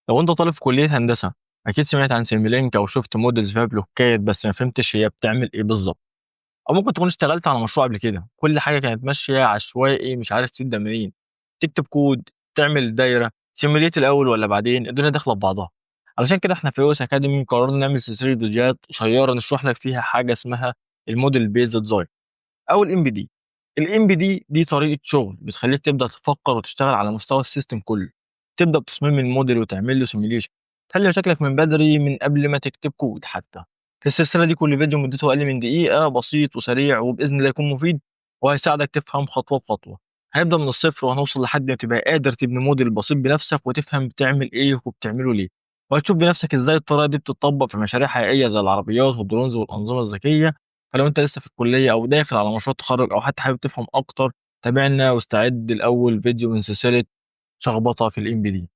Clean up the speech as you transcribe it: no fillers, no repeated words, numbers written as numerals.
لو انت طالب في كلية هندسة، اكيد سمعت عن سيميلينك او شفت موديلز فيها بلوكات بس ما فهمتش هي بتعمل ايه بالظبط. او ممكن تكون اشتغلت على مشروع قبل كده كل حاجة كانت ماشية عشوائي، مش عارف تبدأ منين، تكتب كود، تعمل دايرة سيميليت الاول ولا بعدين، الدنيا داخلة في بعضها. علشان كده احنا في اوس اكاديمي قررنا نعمل سلسلة فيديوهات قصيرة نشرح لك فيها حاجة اسمها الموديل بيزد ديزاين او الام بي دي. الام بي دي طريقه شغل بتخليك تبدا تفكر وتشتغل على مستوى السيستم كله، تبدا بتصميم الموديل وتعمل له سيميليشن، تحل مشاكلك من بدري من قبل ما تكتب كود حتى. في السلسله دي كل فيديو مدته اقل من دقيقه، بسيط وسريع وباذن الله يكون مفيد، وهيساعدك تفهم خطوه بخطوه. هنبدا من الصفر وهنوصل لحد ما تبقى قادر تبني موديل بسيط بنفسك وتفهم بتعمل ايه وبتعمله ليه، وهتشوف بنفسك ازاي الطريقه دي بتطبق في مشاريع حقيقيه زي العربيات والدرونز والانظمه الذكيه. فلو انت لسه في الكلية او داخل على مشروع تخرج او حتى حابب تفهم اكتر، تابعنا واستعد لاول فيديو من سلسلة شخبطة في الام بي دي.